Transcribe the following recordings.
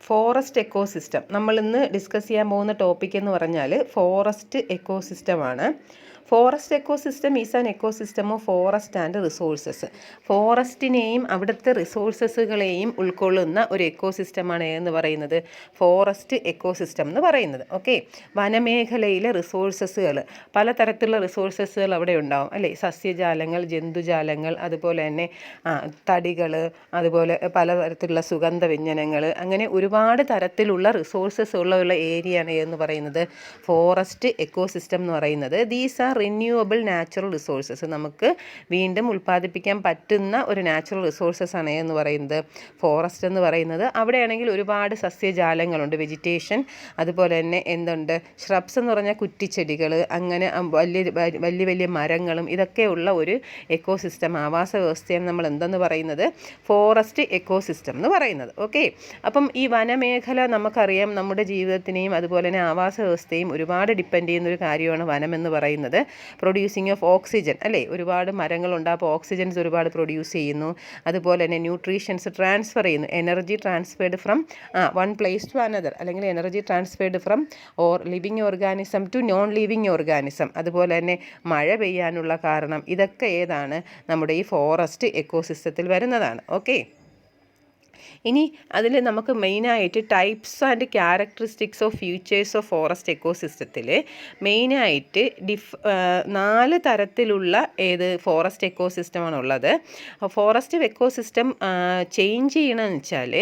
Forest ecosystem നമ്മൾ ഇന്ന് discuss ചെയ്യാൻ പോകുന്ന ടോപ്പിക് എന്ന് പറഞ്ഞാൽ ഫോറസ്റ്റ് എക്കോസിസ്റ്റമാണ്. Forest ecosystem is an ecosystem of forest and resources. ഫോറസ്റ്റിനെയും അവിടുത്തെ റിസോഴ്സസുകളെയും ഉൾക്കൊള്ളുന്ന ഒരു എക്കോസിസ്റ്റമാണ് എന്ന് പറയുന്നത് ഫോറസ്റ്റ് എക്കോസിസ്റ്റം എന്ന് പറയുന്നത്. ഓക്കെ, വനമേഖലയിലെ റിസോഴ്സസുകൾ, പലതരത്തിലുള്ള റിസോഴ്സസുകൾ അവിടെ ഉണ്ടാവും അല്ലേ. സസ്യജാലങ്ങൾ, ജന്തുജാലങ്ങൾ, അതുപോലെ തന്നെ തടികൾ, അതുപോലെ പലതരത്തിലുള്ള സുഗന്ധവ്യഞ്ജനങ്ങൾ, അങ്ങനെ ഒരുപാട് തരത്തിലുള്ള റിസോഴ്സസ് ഉള്ള ഏരിയയാണ് എന്ന് പറയുന്നത് ഫോറസ്റ്റ് എക്കോസിസ്റ്റം എന്ന് പറയുന്നത്. These are renewable natural resources. നമുക്ക് വീണ്ടും ഉൽപ്പാദിപ്പിക്കാൻ പറ്റുന്ന ഒരു നാച്ചുറൽ റിസോഴ്സസ് ആണ് എന്ന് പറയുന്നത് ഫോറസ്റ്റ് എന്ന് പറയുന്നത്. അവിടെയാണെങ്കിൽ ഒരുപാട് സസ്യജാലങ്ങളുണ്ട്, വെജിറ്റേഷൻ, അതുപോലെ തന്നെ എന്തുണ്ട്, ഷ്രബ്സ് എന്ന് പറഞ്ഞാൽ കുറ്റിച്ചെടികൾ, അങ്ങനെ വലിയ വലിയ മരങ്ങളും ഇതൊക്കെയുള്ള ഒരു എക്കോസിസ്റ്റം, ആവാസ വ്യവസ്ഥയാണ് നമ്മൾ എന്തെന്ന് പറയുന്നത് ഫോറസ്റ്റ് എക്കോസിസ്റ്റം എന്ന് പറയുന്നത്. ഓക്കെ, അപ്പം ഈ വനമേഖല നമുക്കറിയാം നമ്മുടെ ജീവിതത്തിനെയും അതുപോലെ തന്നെ ആവാസ വ്യവസ്ഥയും ഒരുപാട് ഡിപ്പെൻഡ് ചെയ്യുന്ന ഒരു കാര്യമാണ് വനം എന്ന് പറയുന്നത്. പ്രൊഡ്യൂസിങ് ഓഫ് ഓക്സിജൻ അല്ലേ, ഒരുപാട് മരങ്ങളുണ്ട്, അപ്പോൾ ഓക്സിജൻസ് ഒരുപാട് പ്രൊഡ്യൂസ് ചെയ്യുന്നു. അതുപോലെ തന്നെ ന്യൂട്രീഷൻസ് ട്രാൻസ്ഫർ ചെയ്യുന്നു, energy transferred from one place to another, അല്ലെങ്കിൽ energy transferred from living organism to non living organism. അതുപോലെ തന്നെ മഴ പെയ്യാനുള്ള കാരണം, ഇതൊക്കെ ഏതാണ്, നമ്മുടെ ഈ ഫോറസ്റ്റ് എക്കോസിസ്റ്റത്തിൽ വരുന്നതാണ്. ഓക്കെ, ഇനി അതിൽ നമുക്ക് മെയിനായിട്ട് types and characteristics of features of forest എക്കോസിസ്റ്റത്തിൽ മെയിനായിട്ട് 4 തരത്തിലുള്ള ഫോറസ്റ്റ് എക്കോസിസ്റ്റമാണ് ഉള്ളത്. ഫോറസ്റ്റ് എക്കോസിസ്റ്റം ചേഞ്ച് ചെയ്യണമെന്ന് വെച്ചാൽ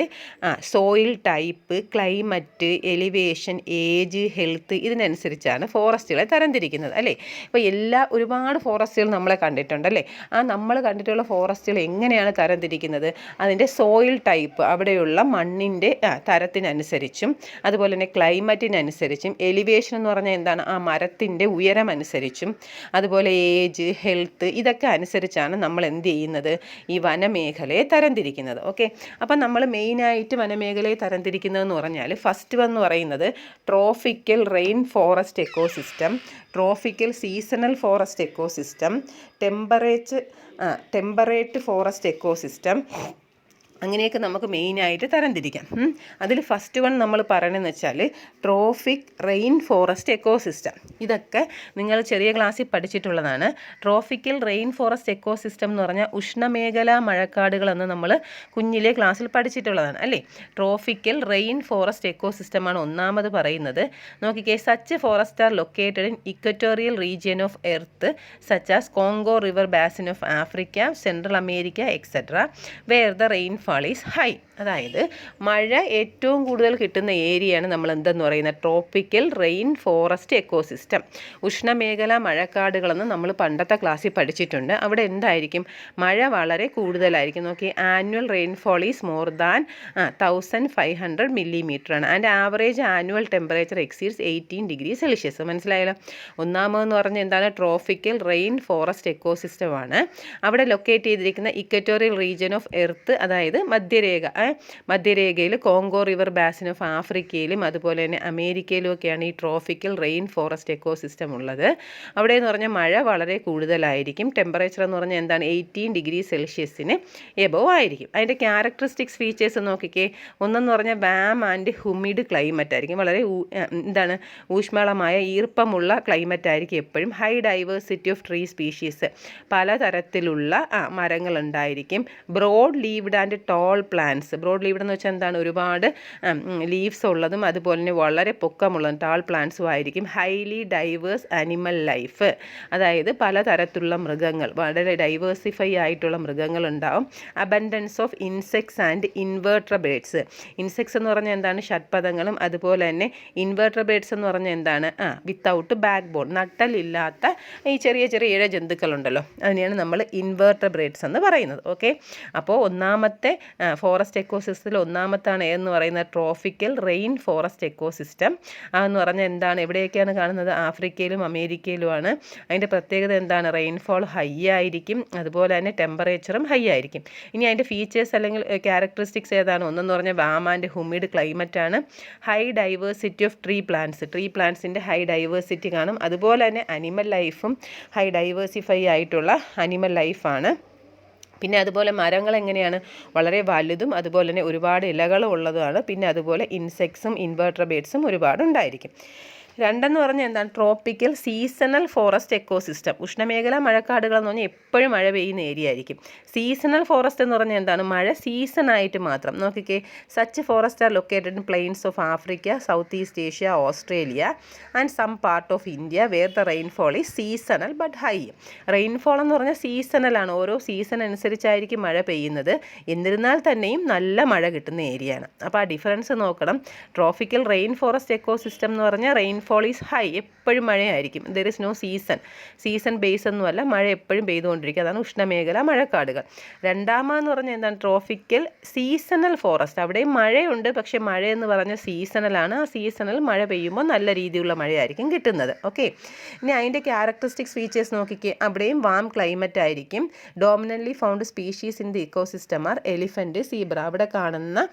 soil type, climate, elevation, age, health, ഇതിനനുസരിച്ചാണ് ഫോറസ്റ്റുകളെ തരംതിരിക്കുന്നത് അല്ലേ. ഇപ്പോൾ ഒരുപാട് ഫോറസ്റ്റുകൾ നമ്മളെ കണ്ടിട്ടുണ്ടല്ലേ. നമ്മൾ കണ്ടിട്ടുള്ള ഫോറസ്റ്റുകൾ എങ്ങനെയാണ് തരംതിരിക്കുന്നത്, അതിൻ്റെ സോയിൽ ടൈപ്പ്, അവിടെയുള്ള മണ്ണിൻ്റെ തരത്തിനനുസരിച്ചും, അതുപോലെ തന്നെ ക്ലൈമറ്റിനനുസരിച്ചും, എലിവേഷൻ എന്ന് പറഞ്ഞാൽ എന്താണ്, ആ മരത്തിൻ്റെ ഉയരം അനുസരിച്ചും, അതുപോലെ ഏജ്, ഹെൽത്ത്, ഇതൊക്കെ അനുസരിച്ചാണ് നമ്മൾ എന്ത് ചെയ്യുന്നത്, ഈ വനമേഖലയെ തരംതിരിക്കുന്നത്. ഓക്കെ, അപ്പം നമ്മൾ മെയിനായിട്ട് വനമേഖലയെ തരംതിരിക്കുന്നതെന്ന് പറഞ്ഞാൽ ഫസ്റ്റ് എന്ന് പറയുന്നത് tropical rain forest ecosystem, tropical seasonal forest ecosystem, temperate forest ecosystem, അങ്ങനെയൊക്കെ നമുക്ക് മെയിനായിട്ട് തരംതിരിക്കാം. അതിൽ ഫസ്റ്റ് നമ്മൾ പറയണമെന്ന് വെച്ചാൽ ട്രോപ്പിക് റെയിൻ ഫോറസ്റ്റ് എക്കോസിസ്റ്റം. ഇതൊക്കെ നിങ്ങൾ ചെറിയ ക്ലാസ്സിൽ പഠിച്ചിട്ടുള്ളതാണ്. ട്രോപ്പിക്കൽ റെയിൻ ഫോറസ്റ്റ് എക്കോസിസ്റ്റം എന്ന് പറഞ്ഞാൽ ഉഷ്ണമേഖലാ മഴക്കാടുകളെന്ന് നമ്മൾ കുഞ്ഞിലെ ക്ലാസ്സിൽ പഠിച്ചിട്ടുള്ളതാണ് അല്ലേ. ട്രോപ്പിക്കൽ റെയിൻ ഫോറസ്റ്റ് എക്കോസിസ്റ്റമാണ് ഒന്നാമത് പറയുന്നത്. നോക്കിക്കേ, such forest are located in equatorial region of earth such as Congo river basin of Africa, central America etcetera, where the rainfall is high. അതായത് മഴ ഏറ്റവും കൂടുതൽ കിട്ടുന്ന ഏരിയയാണ് നമ്മൾ എന്തെന്ന് പറയുന്നത് ട്രോപ്പിക്കൽ റെയിൻ ഫോറസ്റ്റ് എക്കോസിസ്റ്റം. ഉഷ്ണമേഖലാ മഴക്കാടുകളെന്ന് നമ്മൾ പണ്ടത്തെ ക്ലാസ്സിൽ പഠിച്ചിട്ടുണ്ട്. അവിടെ എന്തായിരിക്കും, മഴ വളരെ കൂടുതലായിരിക്കും. നോക്കി, annual rainfall is more than 1500 millimeter ആണ്. And average annual temperature exceeds 18 degree Celsius. മനസ്സിലായല്ലോ. ഒന്നാമതെന്ന് പറഞ്ഞാൽ എന്താണ്, ട്രോപ്പിക്കൽ റെയിൻ ഫോറസ്റ്റ് എക്കോസിസ്റ്റം ആണ്. അവിടെ ലൊക്കേറ്റ് ചെയ്തിരിക്കുന്ന ഇക്വറ്റോറിയൽ റീജിയൻ ഓഫ് എർത്ത്, അതായത് മധ്യരേഖയിൽ കോങ്കോ റിവർ ബാസിൻ ഓഫ് ആഫ്രിക്കയിലും അതുപോലെ തന്നെ അമേരിക്കയിലും ഒക്കെയാണ് ഈ ട്രോപ്പിക്കൽ റെയിൻ ഫോറസ്റ്റ് എക്കോസിസ്റ്റം ഉള്ളത്. അവിടെ എന്ന് പറഞ്ഞാൽ മഴ വളരെ കൂടുതലായിരിക്കും. ടെമ്പറേച്ചർ എന്ന് പറഞ്ഞാൽ എന്താണ്, 18 degree Celsius എബോവ് ആയിരിക്കും. അതിൻ്റെ ക്യാരക്ടറിസ്റ്റിക്സ് ഫീച്ചേഴ്സ് നോക്കിക്കേ. ഒന്നെന്ന് പറഞ്ഞാൽ വാം ആൻഡ് ഹ്യൂമിഡ് ക്ലൈമറ്റ് ആയിരിക്കും. വളരെ ഊഷ്മളമായ ഈർപ്പമുള്ള ക്ലൈമറ്റ് ആയിരിക്കും എപ്പോഴും. High diversity of tree species, പലതരത്തിലുള്ള മരങ്ങൾ ഉണ്ടായിരിക്കും. Broad leaved and tall plants. Broad leaved എന്ന് വെച്ചാൽ എന്താണ്, ഒരുപാട് ലീവ്സ് ഉള്ളതും അതുപോലെ തന്നെ വളരെ പൊക്കമുള്ളതും ടാൾ പ്ലാന്റ്സും ആയിരിക്കും. ഹൈലി ഡൈവേഴ്സ് ആനിമൽ ലൈഫ്, അതായത് പലതരത്തിലുള്ള മൃഗങ്ങൾ, വളരെ ഡൈവേഴ്സിഫൈ ആയിട്ടുള്ള മൃഗങ്ങൾ ഉണ്ടാവും. Abundance of insects and invertebrates. Insects എന്ന് പറഞ്ഞാൽ എന്താണ്, ഷഡ്പദങ്ങളും, അതുപോലെ തന്നെ ഇൻവേർട്രബേറ്റ്സ് എന്ന് പറഞ്ഞാൽ എന്താണ്, വിത്തൗട്ട് ബാക്ക് ബോൺ, നട്ടലില്ലാത്ത ഈ ചെറിയ ചെറിയ ഇഴ ജന്തുക്കളുണ്ടല്ലോ, അതിനെയാണ് നമ്മൾ ഇൻവേർട്രബേറ്റ്സ് എന്ന് പറയുന്നത്. ഓക്കെ, അപ്പോൾ ഒന്നാമത്തെ ഫോറസ്റ്റ് എക്കോസിസ്റ്റത്തിൽ ഒന്നാമത്താണ് എന്ന് പറയുന്നത് ട്രോപ്പിക്കൽ റെയിൻ ഫോറസ്റ്റ് എക്കോസിസ്റ്റം. അതെന്ന് പറഞ്ഞാൽ എന്താണ്, എവിടെയൊക്കെയാണ് കാണുന്നത്, ആഫ്രിക്കയിലും അമേരിക്കയിലുമാണ്. അതിൻ്റെ പ്രത്യേകത എന്താണ്, റെയിൻഫോൾ ഹൈ ആയിരിക്കും, അതുപോലെ തന്നെ ടെമ്പറേച്ചറും ഹൈ ആയിരിക്കും. ഇനി അതിൻ്റെ ഫീച്ചേഴ്സ് അല്ലെങ്കിൽ ക്യാരക്ടറിസ്റ്റിക്സ് ഏതാണ്, ഒന്നെന്ന് പറഞ്ഞാൽ വാം ആൻഡ് ഹ്യൂമിഡ് ക്ലൈമറ്റ് ആണ്. ഹൈ ഡൈവേഴ്സിറ്റി ഓഫ് ട്രീ പ്ലാന്റ്സിൻ്റെ ഹൈ ഡൈവേഴ്സിറ്റി കാണും. അതുപോലെ തന്നെ അനിമൽ ലൈഫും ഹൈ ഡൈവേഴ്സിഫൈ ആയിട്ടുള്ള അനിമൽ ലൈഫാണ്. പിന്നെ അതുപോലെ മരങ്ങൾ എങ്ങനെയാണ്, വളരെ വലുതും അതുപോലെ തന്നെ ഒരുപാട് ഇലകളും ഉള്ളതുമാണ്. പിന്നെ അതുപോലെ ഇൻസെക്ട്സും ഇൻവെർട്രബേറ്റ്സും ഒരുപാട് ഉണ്ടായിരിക്കും. രണ്ടെന്ന് പറഞ്ഞാൽ എന്താണ്, ട്രോപ്പിക്കൽ സീസണൽ ഫോറസ്റ്റ് എക്കോസിസ്റ്റം. ഉഷ്ണമേഖല മഴക്കാടുകൾ എന്ന് പറഞ്ഞാൽ എപ്പോഴും മഴ പെയ്യുന്ന ഏരിയ ആയിരിക്കും. സീസണൽ ഫോറസ്റ്റ് എന്ന് പറഞ്ഞാൽ എന്താണ്, മഴ സീസണായിട്ട് മാത്രം. നോക്കിക്കേ, such forest are located in plains of Africa, south east Asia, Australia and some part of India where the rainfall is seasonal but high. Rainfall എന്ന് പറഞ്ഞാൽ സീസണലാണ്, ഓരോ സീസൺ അനുസരിച്ചായിരിക്കും മഴ പെയ്യുന്നത്. എന്നിരുന്നാൽ തന്നെയും നല്ല മഴ കിട്ടുന്ന ഏരിയയാണ്. അപ്പോൾ ആ ഡിഫറൻസ് നോക്കണം. ട്രോപ്പിക്കൽ റെയിൻ ഫോറസ്റ്റ് എക്കോസിസ്റ്റം എന്ന് പറഞ്ഞാൽ റെയിൻഫോൾ ഈസ് ഹൈ, എപ്പോഴും മഴയായിരിക്കും. There is no season base ഒന്നുമല്ല, മഴ എപ്പോഴും പെയ്തുകൊണ്ടിരിക്കും. അതാണ് ഉഷ്ണമേഖല മഴക്കാടുകൾ. രണ്ടാമെന്ന് പറഞ്ഞാൽ എന്താണ്, ട്രോപ്പിക്കൽ സീസണൽ ഫോറസ്റ്റ്. അവിടെയും മഴയുണ്ട്, പക്ഷേ മഴയെന്ന് പറഞ്ഞാൽ സീസണലാണ്. ആ സീസണിൽ മഴ പെയ്യുമ്പോൾ നല്ല രീതിയിലുള്ള മഴയായിരിക്കും കിട്ടുന്നത്. ഓക്കെ, ഇനി അതിൻ്റെ ക്യാരക്ടറിസ്റ്റിക്സ് ഫീച്ചേഴ്സ് നോക്കിക്കേ. അവിടെയും വാം ക്ലൈമറ്റ് ആയിരിക്കും. Dominantly found species in the ecosystem are elephant, zebra. അവിടെ കാണുന്ന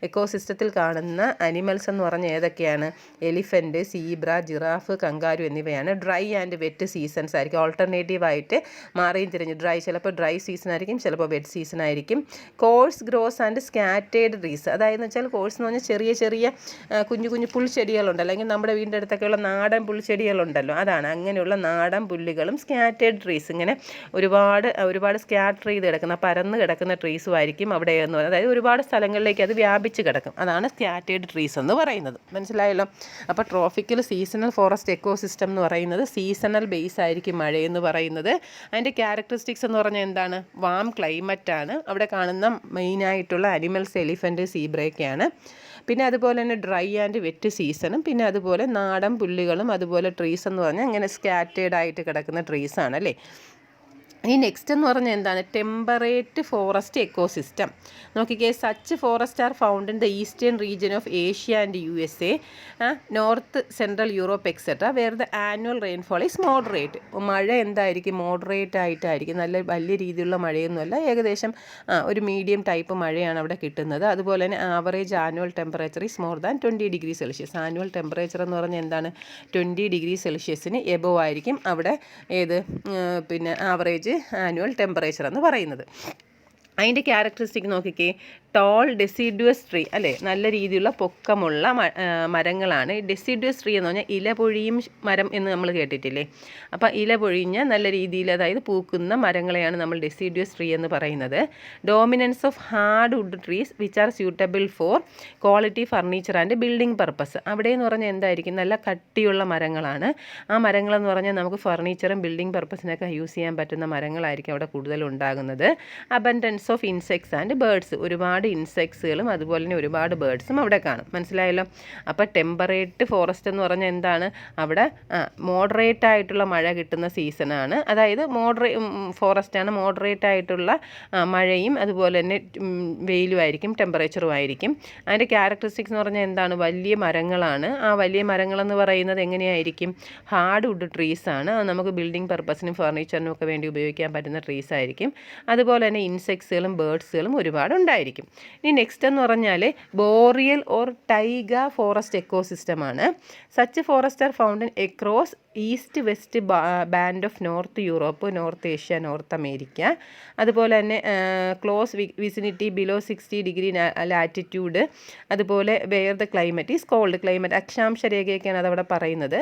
എക്കോസിസ്റ്റത്തിൽ കാണുന്ന അനിമൽസ് എന്ന് പറഞ്ഞാൽ ഏതൊക്കെയാണ്, എലിഫൻറ്റ്, സീബ്ര, ജിറാഫ്, കങ്കാരു എന്നിവയാണ്. ഡ്രൈ ആൻഡ് വെറ്റ് സീസൺസ് ആയിരിക്കും. ഓൾട്ടർനേറ്റീവായിട്ട് മാറിയും തിരിഞ്ഞ്, ചിലപ്പോൾ ഡ്രൈ സീസൺ ആയിരിക്കും, ചിലപ്പോൾ വെറ്റ് സീസൺ ആയിരിക്കും. Coarse grass and scattered trees. അതായത് വെച്ചാൽ കോഴ്സ് എന്ന് പറഞ്ഞാൽ ചെറിയ ചെറിയ കുഞ്ഞു കുഞ്ഞു പുൽച്ചെടികളുണ്ട്, അല്ലെങ്കിൽ നമ്മുടെ വീടിൻ്റെ അടുത്തൊക്കെയുള്ള നാടൻ പുൽച്ചെടികളുണ്ടല്ലോ, അതാണ്. അങ്ങനെയുള്ള നാടൻ പുല്ലുകളും സ്കാറ്റേഡ് ട്രീസ്, ഇങ്ങനെ ഒരുപാട് സ്കാറ്റർ ചെയ്ത് കിടക്കുന്ന, പരന്ന് കിടക്കുന്ന ട്രീസും ആയിരിക്കും അവിടെ എന്ന് പറയുന്നത്. അതായത് ഒരുപാട് സ്ഥലങ്ങളിലേക്ക് അത് വ്യാപിച്ച് കിടക്കും. അതാണ് സ്കാറ്റേഡ് ട്രീസ് എന്ന് പറയുന്നത്. മനസ്സിലായല്ലോ? അപ്പോൾ ട്രോപ്പിക്കൽ സീസണൽ ഫോറസ്റ്റ് എക്കോസിസ്റ്റം എന്ന് പറയുന്നത് സീസണൽ ബേസ് ആയിരിക്കും മഴയെന്ന് പറയുന്നത്. അതിൻ്റെ ക്യാരക്ടറിസ്റ്റിക്സ് എന്ന് പറഞ്ഞാൽ എന്താണ്, വാം ക്ലൈമറ്റാണ്. അവിടെ കാണുന്ന മെയിനായിട്ടുള്ള അനിമൽസ് എലിഫൻറ്റ്, സീബ്രയൊക്കെയാണ്. പിന്നെ അതുപോലെ തന്നെ ഡ്രൈ ആൻഡ് വെറ്റ് സീസണും, പിന്നെ അതുപോലെ നാടൻ പുല്ലുകളും അതുപോലെ ട്രീസ് എന്ന് പറഞ്ഞാൽ ഇങ്ങനെ സ്കാറ്റേഡ് ആയിട്ട് കിടക്കുന്ന ട്രീസാണ് അല്ലേ. ഇനി നെക്സ്റ്റ് എന്ന് പറഞ്ഞാൽ എന്താണ്, ടെമ്പറേറ്റ് ഫോറസ്റ്റ് എക്കോസിസ്റ്റം. നോക്കിക്കേ, such forest are found in the eastern region of Asia and USA, north central Europe etcetera, where the annual rainfall is moderate. മഴ എന്തായിരിക്കും, മോഡറേറ്റ് ആയിട്ടായിരിക്കും. നല്ല വലിയ രീതിയിലുള്ള മഴയൊന്നുമല്ല, ഏകദേശം ഒരു മീഡിയം ടൈപ്പ് മഴയാണ് അവിടെ കിട്ടുന്നത്. അതുപോലെ തന്നെ average annual temperature is more than 20 degree Celsius. Annual temperature എന്ന് പറഞ്ഞാൽ എന്താണ്, 20 ഡിഗ്രി സെൽഷ്യസിന് എബോവ് ആയിരിക്കും അവിടെ പിന്നെ ആവറേജ് ആനുവൽ ടെമ്പറേച്ചർ എന്ന് പറയുന്നത്. അതിൻ്റെ ക്യാരക്ടറിസ്റ്റിക് നോക്കിക്കേ, ടോൾ ഡെസിഡ്യൂസ് ട്രീ അല്ലേ, നല്ല രീതിയിലുള്ള പൊക്കമുള്ള മരങ്ങളാണ്. ഡെസിഡ്യൂസ് ട്രീ എന്ന് പറഞ്ഞാൽ ഇല പൊഴിയും മരം എന്ന് നമ്മൾ കേട്ടിട്ടില്ലേ. അപ്പോൾ ഇല പൊഴിഞ്ഞ നല്ല രീതിയിൽ, അതായത് പൂക്കുന്ന മരങ്ങളെയാണ് നമ്മൾ ഡെസിഡ്യൂസ് ട്രീ എന്ന് പറയുന്നത്. Dominance of hard wood trees which are suitable for quality furniture and building purpose. അവിടെ എന്ന് പറഞ്ഞാൽ എന്തായിരിക്കും, നല്ല കട്ടിയുള്ള മരങ്ങളാണ്. ആ മരങ്ങളെന്ന് പറഞ്ഞാൽ നമുക്ക് ഫർണിച്ചറും ബിൽഡിംഗ് പർപ്പസിനൊക്കെ യൂസ് ചെയ്യാൻ പറ്റുന്ന മരങ്ങളായിരിക്കും അവിടെ കൂടുതൽ ഉണ്ടാകുന്നത്. Abundance of insects and birds. ഒരുപാട് ഇൻസെക്ട്സുകളും അതുപോലെ തന്നെ ഒരുപാട് ബേർഡ്സും അവിടെ കാണും. മനസ്സിലായല്ലോ? അപ്പോൾ ടെമ്പറേറ്റ് ഫോറസ്റ്റ് എന്ന് പറഞ്ഞാൽ എന്താണ്, അവിടെ മോഡറേറ്റ് ആയിട്ടുള്ള മഴ കിട്ടുന്ന സീസണാണ്. അതായത് ഫോറസ്റ്റാണ്, മോഡറേറ്റ് ആയിട്ടുള്ള മഴയും അതുപോലെ തന്നെ വെയിലും ആയിരിക്കും, ടെമ്പറേച്ചറും ആയിരിക്കും. അതിൻ്റെ ക്യാരക്ടറിസ്റ്റിക്സ് എന്ന് പറഞ്ഞാൽ എന്താണ്, വലിയ മരങ്ങളാണ്. ആ വലിയ മരങ്ങളെന്ന് പറയുന്നത് എങ്ങനെയായിരിക്കും, ഹാർഡ് വുഡ് ട്രീസാണ്. അത് നമുക്ക് ബിൽഡിംഗ് പർപ്പസിനും ഫർണിച്ചറിനും ഒക്കെ വേണ്ടി ഉപയോഗിക്കാൻ പറ്റുന്ന ട്രീസ് ആയിരിക്കും. അതുപോലെ തന്നെ ഇൻസെക്ട്സുകളും ബേർഡ്സുകളും ഒരുപാട് ഉണ്ടായിരിക്കും. ഇനി നെക്സ്റ്റ് എന്ന് പറഞ്ഞാൽ ബോറിയൽ ഓർ ടൈഗ ഫോറസ്റ്റ് എക്കോസിസ്റ്റമാണ്. Such forest are found in across east west band of north Europe, north Asia, north America. അതുപോലെ തന്നെ close vicinity below 60 degree latitude. അതുപോലെ where the climate is cold. Climate അക്ഷാംശ രേഖയൊക്കെയാണ് അതവിടെ പറയുന്നത്.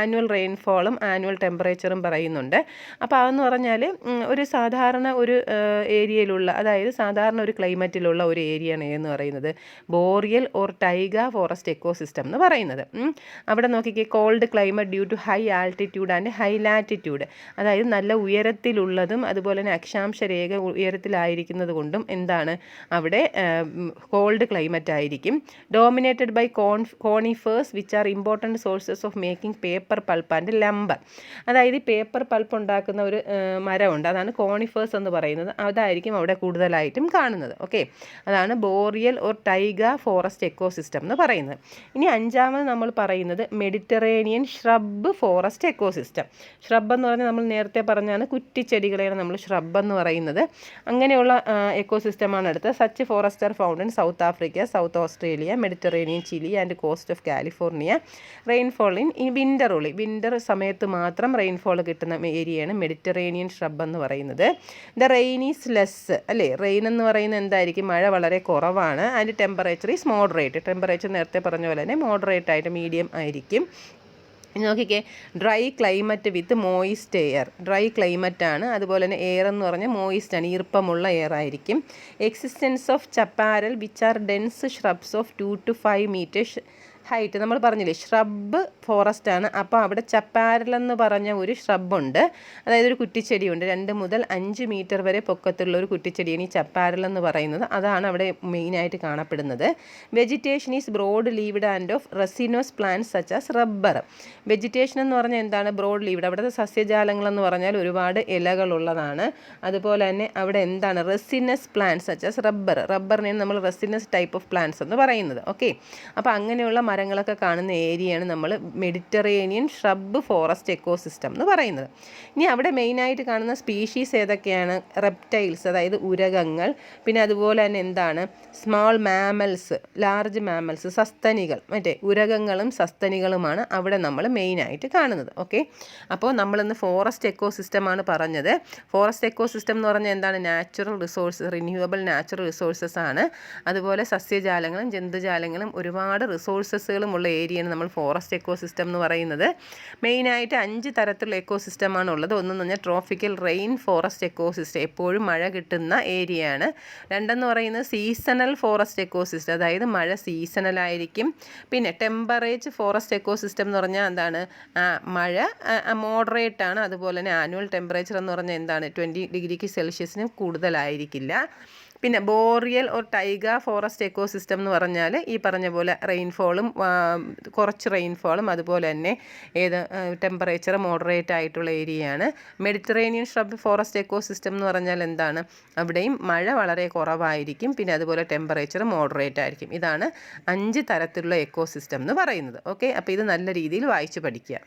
Annual റെയിൻഫോളും annual ടെമ്പറേച്ചറും പറയുന്നുണ്ട്. അപ്പോൾ അതെന്ന് പറഞ്ഞാൽ ഒരു സാധാരണ ഒരു ഏരിയയിലുള്ള, അതായത് സാധാരണ ഒരു ക്ലൈമറ്റിലുള്ള ഒരു ഏരിയയാണ് എന്ന് പറയുന്നത് boreal or taiga forest ecosystem എന്ന് പറയുന്നത്. അവിടെ നോക്കിക്കേ, cold climate due to high altitude and high latitude. അതായത് നല്ല ഉയരത്തിലുള്ളതും അതുപോലെ തന്നെ അക്ഷാംശ രേഖ ഉയരത്തിലായിരിക്കുന്നത് കൊണ്ടും എന്താണ് അവിടെ കോൾഡ് ക്ലൈമറ്റ് ആയിരിക്കും. Dominated by conifers which are important sources of making paper pulp and lumber. അതായത് ഈ പേപ്പർ പൾപ്പ് ഉണ്ടാക്കുന്ന ഒരു മരമുണ്ട്, അതാണ് കോണിഫേഴ്സ് എന്ന് പറയുന്നത്. അതായിരിക്കും അവിടെ കൂടുതലായിട്ടും കാണുന്നത്. ഓക്കെ, അതാണ് boreal or taiga forest ecosystem എന്ന് പറയുന്നത്. ഇനി അഞ്ചാമത് നമ്മൾ പറയുന്നത് Mediterranean shrub forest ecosystem. Shrub എന്ന് പറഞ്ഞാൽ നമ്മൾ നേരത്തെ പറഞ്ഞാണ് കുറ്റിച്ചെടികളെയാണ് നമ്മൾ ഷ്രബ് എന്ന് പറയുന്നത്. അങ്ങനെയുള്ള എക്കോസിസ്റ്റമാണ് അടുത്ത്. Such forest are found in south Africa, south Australia, Mediterranean, Chile and coast of California. Rainfall in winter only, winter സമയത്ത് മാത്രം റെയിൻഫോൾ കിട്ടുന്ന ഏരിയയാണ് മെഡിറ്ററേനിയൻ ഷ്രബ് എന്ന് പറയുന്നത്. ദ റെയിൻ ഈസ് ലെസ് അല്ലേ, റെയിൻ എന്ന് പറയുന്നത് എന്തായിരിക്കും, മഴ വളരെ കുറവാണ്. And temperature is moderate, temperature നേരത്തെ പറഞ്ഞ പോലെ തന്നെ മോഡറേറ്റ് ആയിട്ട് മീഡിയം ആയിരിക്കും. നോക്കിക്കേ, dry climate with moist air, dry climate ആണ്. അതുപോലെ തന്നെ എയർ എന്ന് പറഞ്ഞാൽ മോയിസ്റ്റ് ആണ്, ഈർപ്പമുള്ള എയർ ആയിരിക്കും. Existence of chaparral which are dense shrubs of 2 to 5 meters height. നമ്മൾ പറഞ്ഞില്ലേ ഷ്രബ് ഫോറസ്റ്റ് ആണ്. അപ്പോൾ അവിടെ ചപ്പാരൽ എന്ന് പറഞ്ഞ ഒരു ഷ്രബുണ്ട്, അതായത് ഒരു കുറ്റിച്ചെടിയുണ്ട്. 2 മുതൽ 5 മീറ്റർ വരെ പൊക്കത്തുള്ള ഒരു കുറ്റിച്ചെടിയാണ് ഈ ചപ്പാരൽ എന്ന് പറയുന്നത്. അതാണ് അവിടെ മെയിനായിട്ട് കാണപ്പെടുന്നത്. Vegetation is broad leaved and of resinous plants such as rubber. Vegetation എന്ന് പറഞ്ഞാൽ എന്താണ്, ബ്രോഡ് ലീവ്ഡ്. അവിടുത്തെ സസ്യജാലങ്ങളെന്ന് പറഞ്ഞാൽ ഒരുപാട് ഇലകളുള്ളതാണ്. അതുപോലെ തന്നെ അവിടെ എന്താണ്, resinous plants such as rubber. റബ്ബറിനെയാണ് നമ്മൾ റെസിനസ് ടൈപ്പ് ഓഫ് പ്ലാന്റ്സ് എന്ന് പറയുന്നത്. ഓക്കെ, അപ്പോൾ അങ്ങനെയുള്ള മരങ്ങളൊക്കെ കാണുന്ന ഏരിയയാണ് നമ്മൾ മെഡിറ്ററേനിയൻ ഷ്രബ് ഫോറസ്റ്റ് എക്കോസിസ്റ്റം എന്ന് പറയുന്നത്. ഇനി അവിടെ മെയിനായിട്ട് കാണുന്ന സ്പീഷീസ് ഏതൊക്കെയാണ്, റെപ്റ്റൈൽസ് അതായത് ഉരകങ്ങൾ, പിന്നെ അതുപോലെ തന്നെ എന്താണ് സ്മാൾ മാമൽസ്, ലാർജ് മാമൽസ്, സസ്തനികൾ, മറ്റേ ഉരകങ്ങളും സസ്തനികളുമാണ് അവിടെ നമ്മൾ മെയിനായിട്ട് കാണുന്നത്. ഓക്കെ, അപ്പോൾ നമ്മളിന്ന് ഫോറസ്റ്റ് എക്കോസിസ്റ്റമാണ് പറഞ്ഞത്. ഫോറസ്റ്റ് എക്കോസിസ്റ്റം എന്ന് പറഞ്ഞാൽ എന്താണ്, natural resource, renewable natural resources ആണ്. അതുപോലെ സസ്യജാലങ്ങളും ജന്തുജാലങ്ങളും ഒരുപാട് റിസോഴ്സസുകളുമുള്ള ഏരിയയാണ് നമ്മൾ ഫോറസ്റ്റ് എക്കോസിസ്റ്റം എന്ന് പറയുന്നത്. മെയിനായിട്ട് 5 തരത്തിലുള്ള എക്കോസിസ്റ്റമാണ് ഉള്ളത്. ഒന്നെന്ന് പറഞ്ഞാൽ ട്രോപ്പിക്കൽ റെയിൻ ഫോറസ്റ്റ് എക്കോസിസ്റ്റം, എപ്പോഴും മഴ കിട്ടുന്ന ഏരിയയാണ്. രണ്ടെന്ന് പറയുന്നത് സീസണൽ ഫോറസ്റ്റ് എക്കോസിസ്റ്റം, അതായത് മഴ സീസണലായിരിക്കും. പിന്നെ ടെമ്പറേച്ചർ ഫോറസ്റ്റ് എക്കോസിസ്റ്റം എന്ന് പറഞ്ഞാൽ എന്താണ്, മഴ മോഡറേറ്റ് ആണ്. അതുപോലെ തന്നെ ആനുവൽ ടെമ്പറേച്ചർ എന്ന് പറഞ്ഞാൽ എന്താണ്, 20 ഡിഗ്രി സെൽഷ്യസിനും കൂടുതലായിരിക്കില്ല. പിന്നെ boreal or taiga forest ecosystem എന്ന് പറഞ്ഞാൽ ഈ പറഞ്ഞ പോലെ റെയിൻഫോളും കുറച്ച് റെയിൻഫോളും അതുപോലെ തന്നെ ടെമ്പറേച്ചർ മോഡറേറ്റ് ആയിട്ടുള്ള ഏരിയയാണ്. മെഡിറ്ററേനിയൻ ഷ്രബ് ഫോറസ്റ്റ് എക്കോസിസ്റ്റം എന്ന് പറഞ്ഞാൽ എന്താണ്, അവിടെയും മഴ വളരെ കുറവായിരിക്കും. പിന്നെ അതുപോലെ ടെമ്പറേച്ചർ മോഡറേറ്റ് ആയിരിക്കും. ഇതാണ് 5 തരത്തിലുള്ള എക്കോസിസ്റ്റം എന്ന് പറയുന്നത്. ഓക്കെ, അപ്പോൾ ഇത് നല്ല രീതിയിൽ വായിച്ച് പഠിക്കുക.